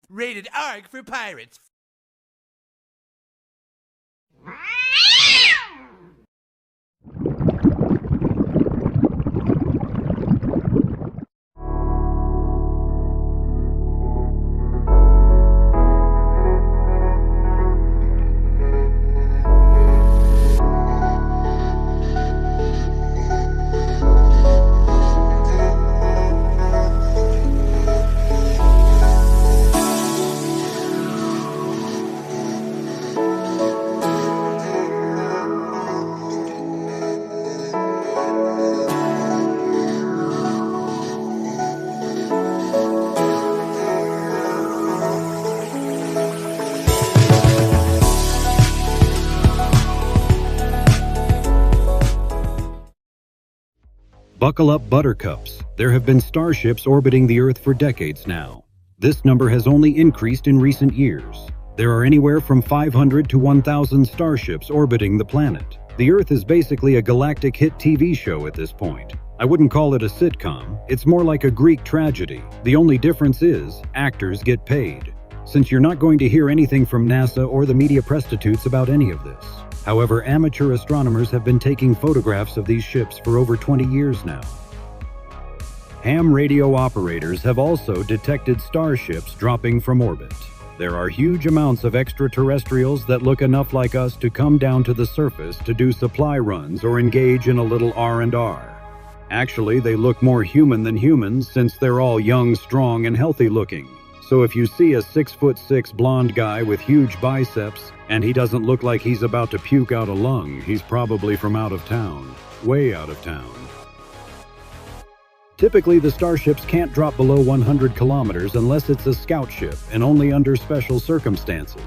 Rated R for pirates. Buckle up, buttercups. There have been starships orbiting the Earth for decades now. This number has only increased in recent years. There are anywhere from 500 to 1,000 starships orbiting the planet. The Earth is basically a galactic hit TV show at this point. I wouldn't call it a sitcom, it's more like a Greek tragedy. The only difference is, actors get paid. Since you're not going to hear anything from NASA or the media prostitutes about any of this. However, amateur astronomers have been taking photographs of these ships for over 20 years now. Ham radio operators have also detected starships dropping from orbit. There are huge amounts of extraterrestrials that look enough like us to come down to the surface to do supply runs or engage in a little R&R. Actually, they look more human than humans since they're all young, strong, and healthy looking. So if you see a 6'6" blonde guy with huge biceps, and he doesn't look like he's about to puke out a lung, he's probably from out of town. Way out of town. Typically, the starships can't drop below 100 kilometers unless it's a scout ship, and only under special circumstances.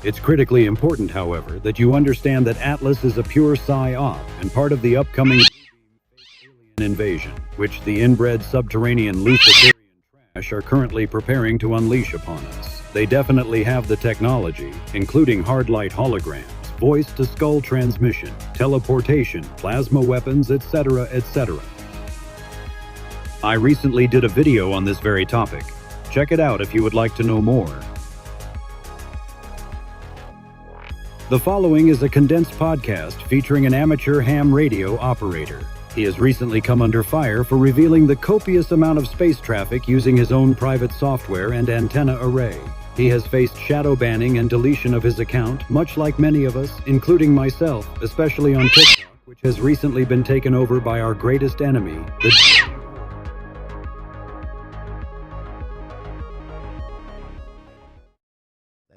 It's critically important, however, that you understand that Atlas is a pure psi-op and part of the upcoming alien invasion, which the inbred subterranean Luciferian trash are currently preparing to unleash upon us. They definitely have the technology, including hard-light holograms, voice-to-skull transmission, teleportation, plasma weapons, etc., etc. I recently did a video on this very topic. Check it out if you would like to know more. The following is a condensed podcast featuring an amateur ham radio operator. He has recently come under fire for revealing the copious amount of space traffic using his own private software and antenna array. He has faced shadow banning and deletion of his account, much like many of us, including myself, especially on TikTok, which has recently been taken over by our greatest enemy, the...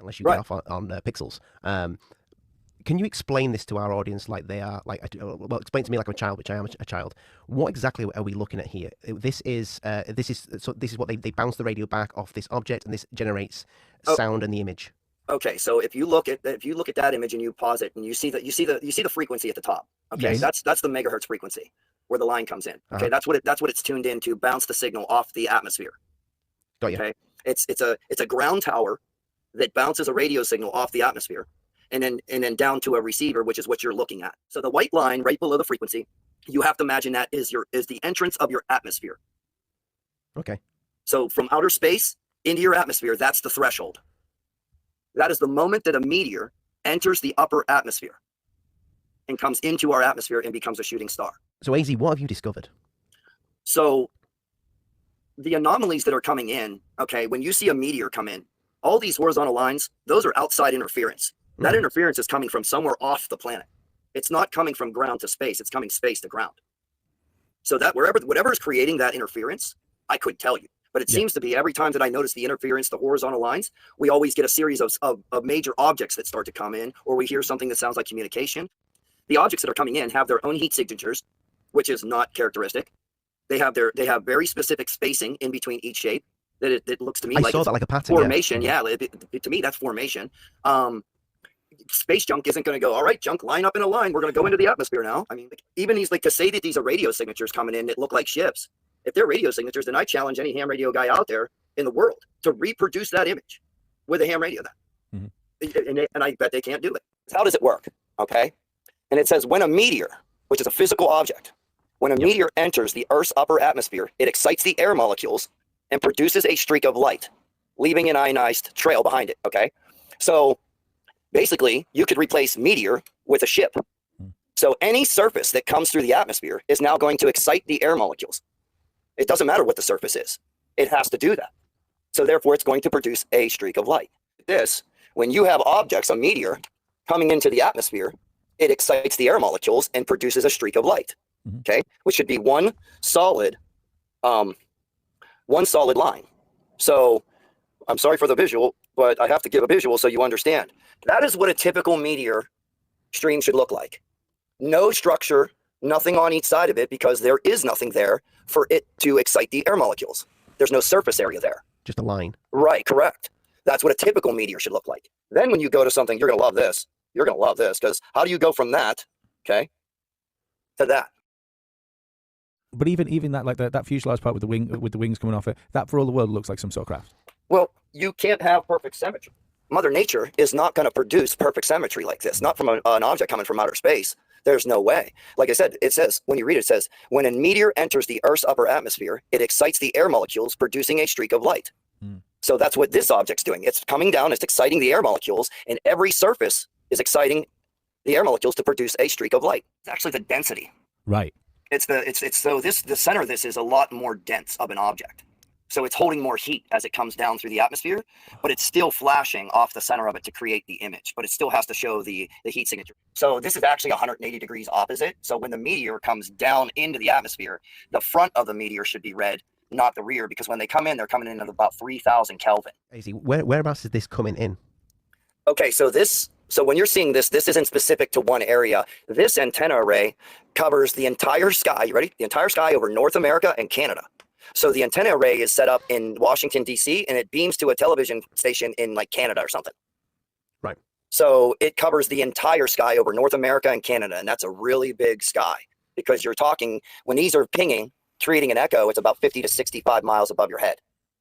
Unless you get off on pixels. Can you explain this to our audience like they are, well, explain to me like I'm a child, which I am a child. What exactly are we looking at here? This is what they bounce the radio back off this object, and this generates sound and the image. Okay, so if you look at that image and you pause it and you see the frequency at the top. Okay, yes. That's the megahertz frequency where the line comes in. Okay, that's what it's tuned in to bounce the signal off the atmosphere. Got you. Okay, it's a ground tower that bounces a radio signal off the atmosphere and then down to a receiver, which is what you're looking at. So the white line right below the frequency, you have to imagine that is the entrance of your atmosphere. Okay. So from outer space into your atmosphere, that's the threshold. That is the moment that a meteor enters the upper atmosphere and comes into our atmosphere and becomes a shooting star. So AZ, what have you discovered? So the anomalies that are coming in, okay, when you see a meteor come in, all these horizontal lines, those are outside interference. That interference is coming from somewhere off the planet. It's not coming from ground to space. It's coming space to ground. So that whatever is creating that interference, I couldn't tell you. But it seems to be every time that I notice the interference, the horizontal lines, we always get a series of major objects that start to come in, or we hear something that sounds like communication. The objects that are coming in have their own heat signatures, which is not characteristic. They have very specific spacing in between each shape. That it looks to me like I saw that like a pattern. Formation. Yeah, to me that's formation. Space junk isn't going to go, all right, junk, line up in a line. We're going to go into the atmosphere now. I mean, even these, like, to say that these are radio signatures coming in that look like ships. If they're radio signatures, then I challenge any ham radio guy out there in the world to reproduce that image with a ham radio. And I bet they can't do it. How does it work? Okay. And it says when a meteor, which is a physical object, when a meteor enters the Earth's upper atmosphere, it excites the air molecules and produces a streak of light. leaving an ionized trail behind it. Okay. So basically, you could replace meteor with a ship. So any surface that comes through the atmosphere is now going to excite the air molecules. It doesn't matter what the surface is. It has to do that. So therefore, it's going to produce a streak of light. This, when you have objects, a meteor, coming into the atmosphere, it excites the air molecules and produces a streak of light. Okay, which should be one solid line. So I'm sorry for the visual, but I have to give a visual so you understand. That is what a typical meteor stream should look like. No structure, nothing on each side of it, because there is nothing there for it to excite the air molecules. There's no surface area there. Just a line. Right, correct. That's what a typical meteor should look like. Then when you go to something, you're going to love this. You're going to love this, because how do you go from that, okay, to that? But even that, like that fuselage part with the wings coming off it, that for all the world looks like some sort of craft. Well, you can't have perfect symmetry. Mother Nature is not going to produce perfect symmetry like this, not from an object coming from outer space. There's no way. Like I said, it says, when you read it, it says, when a meteor enters the Earth's upper atmosphere, it excites the air molecules, producing a streak of light. So that's what this object's doing. It's coming down, it's exciting the air molecules, and every surface is exciting the air molecules to produce a streak of light. It's actually the density. Right. The center of this is a lot more dense of an object. So it's holding more heat as it comes down through the atmosphere, but it's still flashing off the center of it to create the image, but it still has to show the heat signature. So this is actually 180 degrees opposite. So when the meteor comes down into the atmosphere, the front of the meteor should be red, not the rear, because when they come in, they're coming in at about 3,000 Kelvin. Whereabouts is this coming in? Okay, so when you're seeing this isn't specific to one area. This antenna array covers the entire sky. You ready? The entire sky over North America and Canada. So the antenna array is set up in Washington, D.C., and it beams to a television station in like Canada or something. Right. So it covers the entire sky over North America and Canada, and that's a really big sky, because you're talking, when these are pinging, creating an echo, it's about 50 to 65 miles above your head.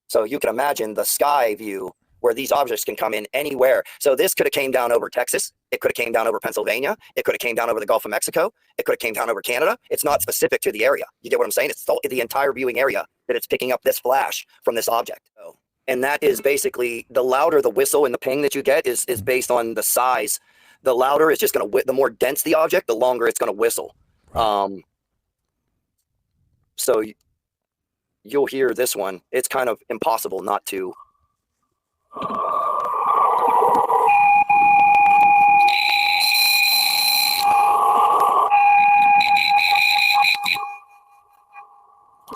So you can imagine the sky view where these objects can come in anywhere. So this could have came down over Texas. It could have came down over Pennsylvania. It could have came down over the Gulf of Mexico. It could have came down over Canada. It's not specific to the area. You get what I'm saying? It's the entire viewing area that it's picking up this flash from this object. And that is basically, the louder the whistle and the ping that you get is based on the size. The louder it's just going to, the more dense the object, the longer it's going to whistle. So you'll hear this one. It's kind of impossible not to.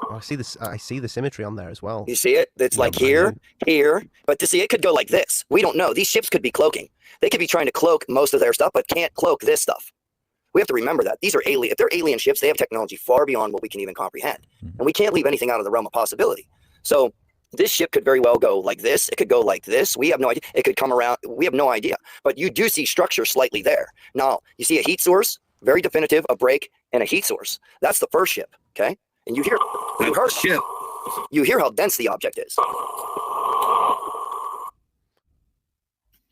I see this. I see the symmetry on there as well. You see it? It's like here, but to see it could go like this. We don't know. These ships could be cloaking. They could be trying to cloak most of their stuff, but can't cloak this stuff. We have to remember that these are alien. If they're alien ships, they have technology far beyond what we can even comprehend, and we can't leave anything out of the realm of possibility. So this ship could very well go like this. It could go like this. We have no idea. It could come around. We have no idea. But you do see structure slightly there. Now, you see a heat source, very definitive, a break, and a heat source. That's the first ship, okay? And you hear how dense the object is.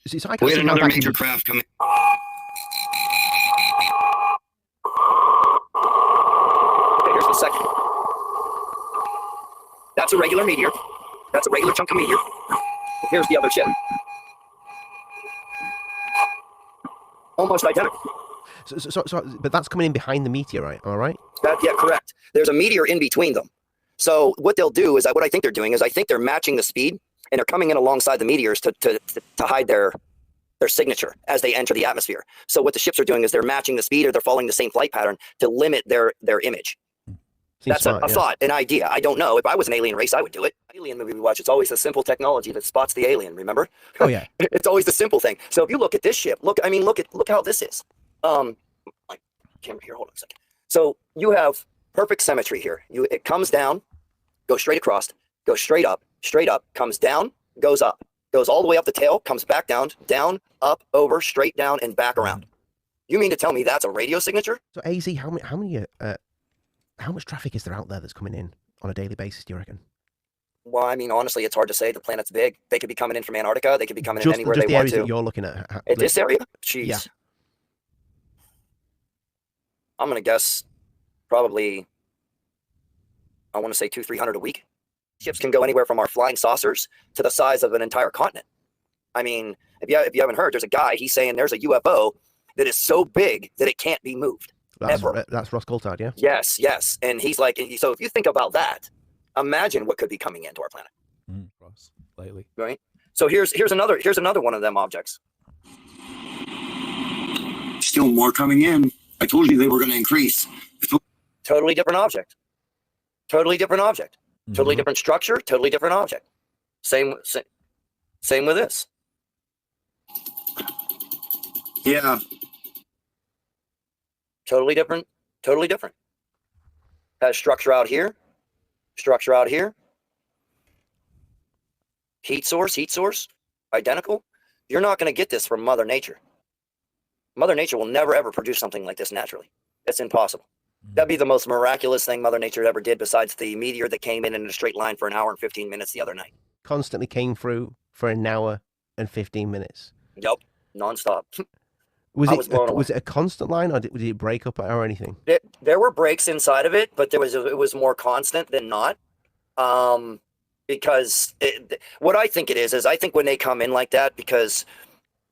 See, so we had another major craft coming. Okay, here's the second. That's a regular meteor. That's a regular chunk of meteor. Here's the other ship. Almost identical. But that's coming in behind the meteorite, all right? Yeah, correct. There's a meteor in between them. So what they'll do is, what I think they're doing is, I think they're matching the speed, and they're coming in alongside the meteors to hide their signature as they enter the atmosphere. So what the ships are doing is they're matching the speed, or they're following the same flight pattern to limit their image. That's smart, a thought, an idea. I don't know. If I was an alien race, I would do it. Alien movie we watch, it's always the simple technology that spots the alien, remember? Oh, yeah. It's always the simple thing. So if you look at this ship, look how this is. My camera here, hold on a second. So you have perfect symmetry here. It comes down, goes straight across, goes straight up, comes down, goes up, goes all the way up the tail, comes back down, up, over, straight down, and back around. You mean to tell me that's a radio signature? So AZ, how much traffic is there out there that's coming in on a daily basis, do you reckon? Well, I mean, honestly, it's hard to say. The planet's big. They could be coming in from Antarctica. They could be coming in anywhere they want to. That you're looking at. At this area? Jeez. Yeah. I'm going to guess probably, I want to say 200-300 a week. Ships can go anywhere from our flying saucers to the size of an entire continent. I mean, if you haven't heard, there's a guy, he's saying there's a UFO that is so big that it can't be moved. That's Ross Coulthard, yeah? Yes. And he's like, so if you think about that, imagine what could be coming into our planet. Ross, lately. Right? So here's another one of them objects. Still more coming in. I told you they were going to increase. Totally different object. Totally different object. Totally different structure, totally different object. Same with this. Yeah. Totally different. Has structure out here. Heat source, identical. You're not going to get this from Mother Nature. Mother Nature will never ever produce something like this naturally. It's impossible. That'd be the most miraculous thing Mother Nature ever did, besides the meteor that came in a straight line for an hour and 15 minutes the other night. Constantly came through for an hour and 15 minutes. Yep, nonstop. Was it a constant line, or did it break up or anything? There were breaks inside of it, but it was more constant than not. Because what I think it is I think when they come in like that, because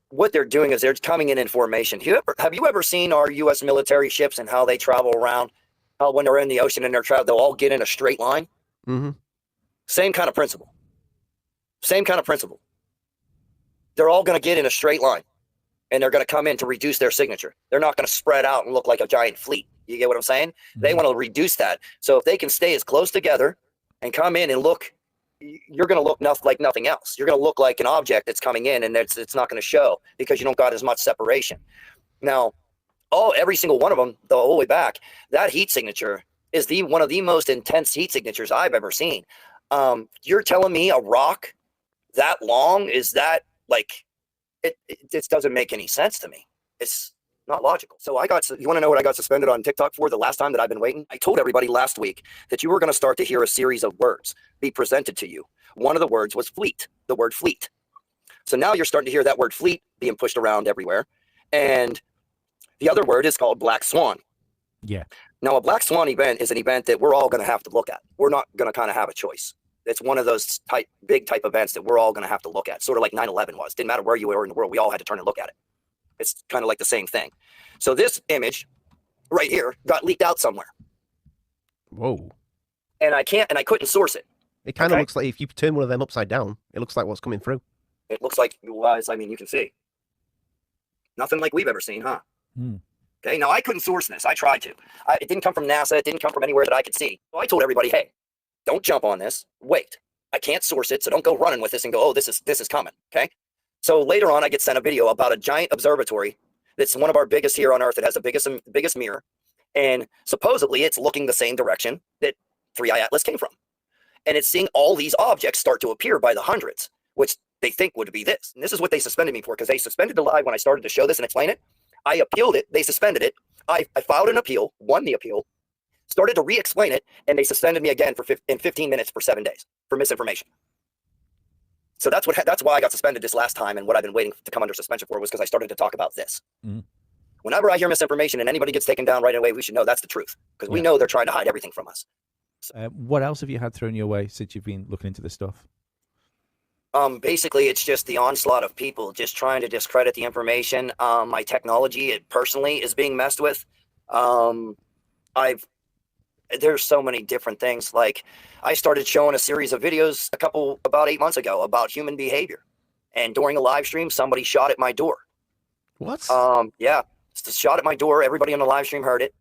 what they're doing is they're coming in formation. Have you ever seen our U.S. military ships and how they travel around? How when they're in the ocean and they'll all get in a straight line? Mm-hmm. Same kind of principle. They're all going to get in a straight line, and they're going to come in to reduce their signature. They're not going to spread out and look like a giant fleet. You get what I'm saying? Mm-hmm. They want to reduce that. So if they can stay as close together and come in and look, you're going to look like nothing else. You're going to look like an object that's coming in, and it's not going to show because you don't got as much separation. Now, every single one of them, the whole way back, that heat signature is one of the most intense heat signatures I've ever seen. You're telling me a rock that long is that like it just doesn't make any sense to me. It's not logical. So you want to know what I got suspended on TikTok for the last time that I've been waiting? I told everybody last week that you were going to start to hear a series of words be presented to you. One of the words was fleet, the word fleet. So now you're starting to hear that word fleet being pushed around everywhere. And the other word is called black swan. Yeah. Now a black swan event is an event that we're all going to have to look at. We're not going to kind of have a choice. It's one of those big type events that we're all going to have to look at. Sort of like 9/11 was. Didn't matter where you were in the world. We all had to turn and look at it. It's kind of like the same thing. So this image right here got leaked out somewhere. Whoa. And I couldn't source it. It kind of looks like if you turn one of them upside down, it looks like what's coming through. It looks like, I mean, you can see. Nothing like we've ever seen, huh? Okay, now I couldn't source this. I tried to. It didn't come from NASA. It didn't come from anywhere that I could see. So I told everybody, hey, don't jump on this. Wait. I can't source it, so don't go running with this and go, oh, this is coming, okay? So later on, I get sent a video about a giant observatory that's one of our biggest here on Earth. It has the biggest mirror, and supposedly it's looking the same direction that 3i Atlas came from. And it's seeing all these objects start to appear by the hundreds, which they think would be this. And this is what they suspended me for, because they suspended the live when I started to show this and explain it. I appealed it. They suspended it. I filed an appeal, won the appeal, started to re-explain it, and they suspended me again in 15 minutes for 7 days for misinformation. So that's why I got suspended this last time, and what I've been waiting to come under suspension for was because I started to talk about this. Whenever I hear misinformation and anybody gets taken down right away, we should know that's the truth, because we know they're trying to hide everything from us. What else have you had thrown your way since you've been looking into this stuff? Basically, it's just the onslaught of people just trying to discredit the information. My technology, it personally is being messed with. There's so many different things. Like, I started showing a series of videos about 8 months ago about human behavior. And during a live stream, somebody shot at my door. What? Yeah, shot at my door. Everybody on the live stream heard it.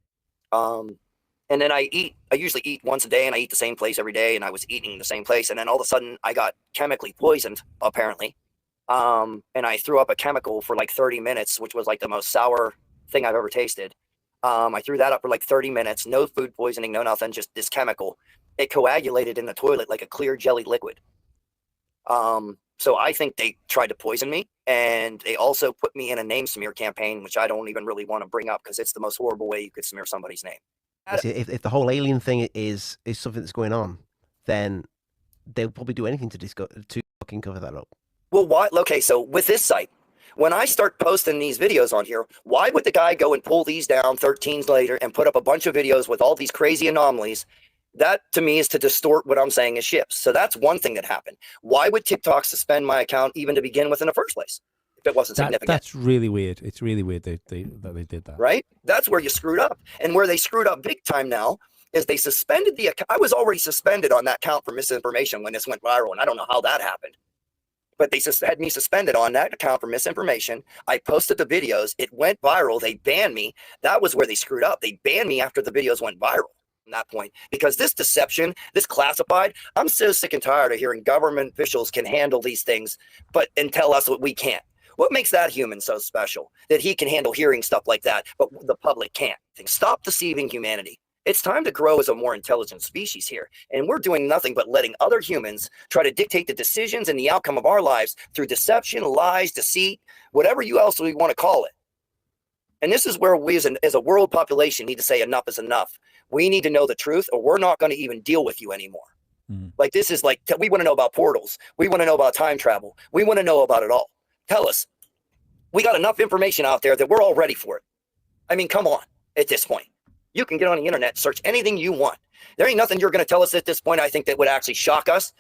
And then I usually eat once a day, and I eat the same place every day, and I was eating the same place. And then all of a sudden I got chemically poisoned, apparently. And I threw up a chemical for like 30 minutes, which was like the most sour thing I've ever tasted. I threw that up for like 30 minutes, no food poisoning, no nothing, just this chemical. It coagulated in the toilet like a clear jelly liquid. So I think they tried to poison me, and they also put me in a name smear campaign, which I don't even really want to bring up because it's the most horrible way you could smear somebody's name. See, if the whole alien thing is something that's going on, then they'll probably do anything to fucking cover that up. Well, why? Okay, so with this site, when I start posting these videos on here, why would the guy go and pull these down 13s later and put up a bunch of videos with all these crazy anomalies That to me is to distort what I'm saying is ships. So that's one thing that happened. Why would TikTok suspend my account even to begin with in the first place if it wasn't significant? That's really weird. It's really weird that they did that. Right? That's where you screwed up. And where they screwed up big time now is they suspended the account. I was already suspended on that account for misinformation when this went viral, and I don't know how that happened. But they had me suspended on that account for misinformation. I posted the videos. It went viral. They banned me. That was where they screwed up. They banned me after the videos went viral. From that point, because this deception, this classified, I'm so sick and tired of hearing government officials can handle these things, and tell us what we can't. What makes that human so special that he can handle hearing stuff like that, but the public can't? Stop deceiving humanity. It's time to grow as a more intelligent species here, and we're doing nothing but letting other humans try to dictate the decisions and the outcome of our lives through deception, lies, deceit, whatever else we want to call it. And this is where we as a world population need to say enough is enough. We need to know the truth, or we're not going to even deal with you anymore. Like, this is like, we want to know about portals. We want to know about time travel. We want to know about it all. Tell us. We got enough information out there that we're all ready for it. I mean, come on at this point. You can get on the internet, search anything you want. There ain't nothing you're going to tell us at this point, I think, that would actually shock us